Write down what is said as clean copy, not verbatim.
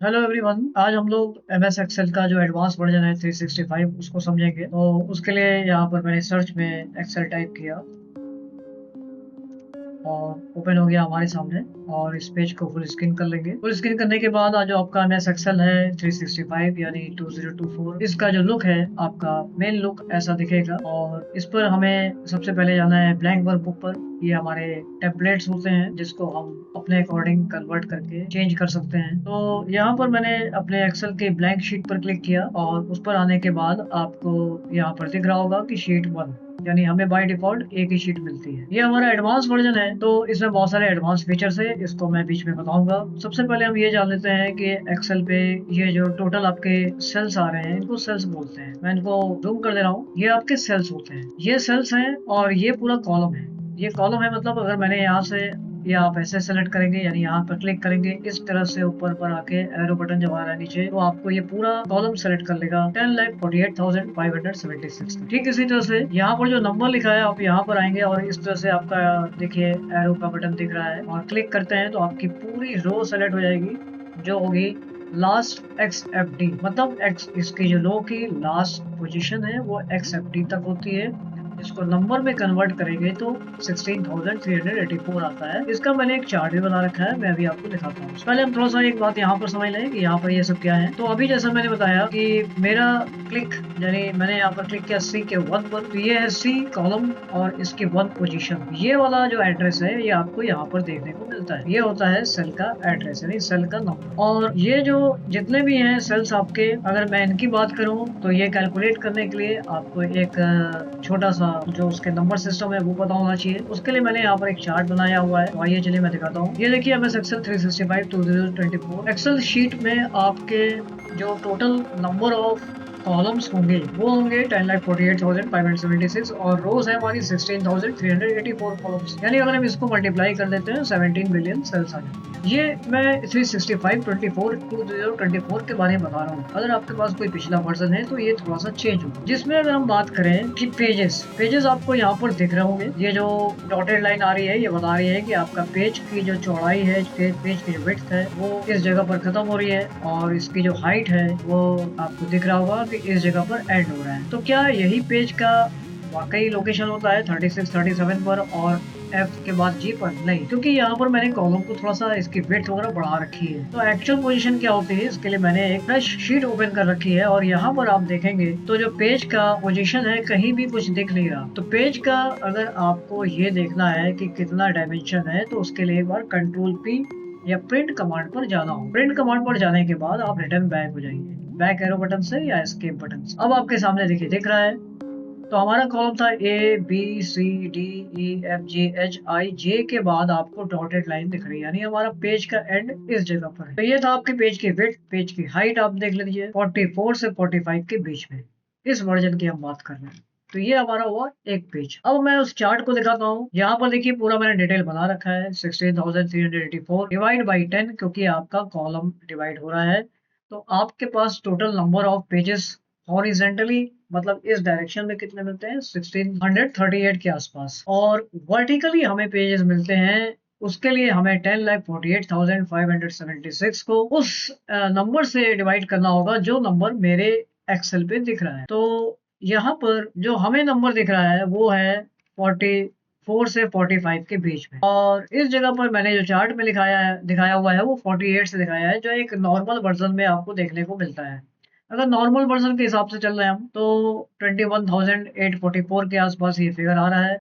Hello everyone. आज हम लोग एम एस एक्सेल का जो एडवांस वर्जन है 365 उसको समझेंगे। तो उसके लिए यहाँ पर मैंने सर्च में एक्सेल टाइप किया और ओपन हो गया हमारे सामने। और इस पेज को फुल स्क्रीन कर लेंगे। फुल स्क्रीन करने के बाद आज जो आपका एम एस एक्सेल है 365 यानी 2024, इसका जो लुक है आपका मेन लुक ऐसा दिखेगा। और इस पर हमें सबसे पहले जाना है ब्लैंक वर्कबुक पर। ये हमारे टेम्पलेट्स होते हैं जिसको हम अपने अकॉर्डिंग कन्वर्ट करके चेंज कर सकते हैं। तो यहाँ पर मैंने अपने एक्सेल के ब्लैंक शीट पर क्लिक किया और उस पर आने के बाद आपको यहाँ पर दिख रहा होगा कि शीट 1, यानी हमें बाय डिफॉल्ट एक ही शीट मिलती है। ये हमारा एडवांस वर्जन है तो इसमें बहुत सारे एडवांस फीचर्स है, इसको मैं बीच में बताऊंगा। सबसे पहले हम ये जान लेते हैं कि एक्सेल पे ये जो टोटल आपके सेल्स आ रहे हैं इनको सेल्स बोलते हैं। मैं इनको जूम कर दे रहा हूँ। ये आपके सेल्स होते हैं, ये सेल्स हैं और ये पूरा कॉलम है। ये कॉलम है, मतलब अगर मैंने यहाँ से या आप ऐसे सेलेक्ट करेंगे यानी यहाँ पर क्लिक करेंगे इस तरह से ऊपर पर आके एरो बटन जब आ रहा है नीचे तो आपको ये पूरा कॉलम सेलेक्ट कर लेगा 10,48,576। ठीक इसी तरह से यहाँ पर जो नंबर लिखा है आप यहाँ पर आएंगे और इस तरह से आपका देखिए एरो का बटन दिख रहा है और क्लिक करते हैं तो आपकी पूरी रो सेलेक्ट हो जाएगी जो होगी लास्ट एक्स एफ डी, मतलब एक्स इसकी जो लो की लास्ट पोजीशन है वो एक्स एफ डी तक होती है। इसको नंबर में कन्वर्ट करेंगे तो 16,384 आता है। इसका मैंने एक चार्ट भी बना रखा है, मैं अभी आपको दिखाता हूँ। पहले हम थोड़ा सा एक बात यहाँ पर समझ लें कि यहाँ पर ये सब क्या है। तो अभी जैसा मैंने बताया कि मेरा क्लिक यानी मैंने यहाँ पर क्लिक किया सी के 1 पर, तो ये है सी कॉलम और इसकी 1 पोजीशन। ये वाला जो एड्रेस है ये आपको यहाँ पर देखने को मिलता है। ये होता है सेल का एड्रेस यानी सेल का नंबर। और ये जो जितने भी हैं सेल्स आपके, अगर मैं इनकी बात करूँ तो ये कैलकुलेट करने के लिए आपको एक छोटा सा जो उसके नंबर सिस्टम है वो पता होना चाहिए। उसके लिए मैंने यहाँ पर एक चार्ट बनाया हुआ है, तो आइए चलिए मैं दिखाता हूँ। ये देखिए एमएस एक्सेल 365 2024 एक्सेल शीट में आपके जो टोटल नंबर ऑफ कॉलम्स होंगे वो होंगे 10,48,576 और रोज है हमारी 16,384 कॉलम्स। यानी अगर हम इसको मल्टीप्लाई कर देते हैं 17 बिलियन सेल्स आ जाते हैं। ये मैं 365 2024 के बारे में बता रहा हूँ। अगर आपके पास कोई पिछला वर्जन है तो ये थोड़ा सा चेंज होगा। जिसमें अगर हम बात करें कि पेजेस आपको यहाँ पर दिख रहे होंगे। ये जो डॉटेड लाइन आ रही है ये बता रही है कि आपका पेज की जो चौड़ाई है, पेज की जो विड्थ है वो इस जगह पर खत्म हो रही है और इसकी जो हाइट है वो आपको दिख रहा होगा कि इस जगह पर एंड हो रहा है। तो क्या यही पेज का वाकई लोकेशन होता है 36 37 पर और एफ के बाद जी पर? नहीं, क्योंकि यहाँ पर मैंने कॉलम को थोड़ा सा इसकी विड्थ वगैरह बढ़ा रखी है। तो एक्चुअल पोजीशन क्या होती है इसके लिए मैंने एक फ्रेश शीट ओपन कर रखी है और यहाँ पर आप देखेंगे तो जो पेज का पोजीशन है कहीं भी कुछ दिख नहीं रहा। तो पेज का अगर आपको ये देखना है कि कितना डायमेंशन है तो उसके लिए एक बार कंट्रोल पी या प्रिंट कमांड पर जाना हो। प्रिंट कमांड पर जाने के बाद आप रिटर्न बैक हो जाएंगे बैक एरो बटन से या एस्केप बटन से। अब आपके सामने देखिए दिख रहा है। तो हमारा कॉलम था A B C D E F G H I J K बाद आपको डॉटेड लाइन दिख रही है यानी हमारा पेज का एंड इस जगह पर है। तो ये था आपके पेज की विड्थ। पेज की हाइट आप देख लीजिए 44 से 45 के बीच में इस वर्जन की हम बात कर रहे हैं। तो ये हमारा हुआ एक पेज। अब मैं उस चार्ट को दिखाता हूँ। यहाँ पर देखिए पूरा मैंने डिटेल बना रखा है 16,384 डिवाइड बाई 10 क्योंकि आपका कॉलम डिवाइड हो रहा है। तो आपके पास total number of pages horizontally मतलब इस डायरेक्शन में कितने मिलते हैं 1638 के आसपास। और वर्टिकली हमें पेजेस मिलते हैं उसके लिए हमें 10,48,576 को उस नंबर से डिवाइड करना होगा जो नंबर मेरे एक्सेल पे दिख रहा है। तो यहाँ पर जो हमें नंबर दिख रहा है वो है 44 से 45 के बीच में। और इस जगह पर मैंने जो चार्ट में दिखाया हुआ है वो 48 से दिखाया है जो एक नॉर्मल वर्जन में आपको देखने को मिलता है। अगर नॉर्मल वर्जन के हिसाब से चल रहे हैं हम तो 21,844 के आसपास ये फिगर आ रहा है।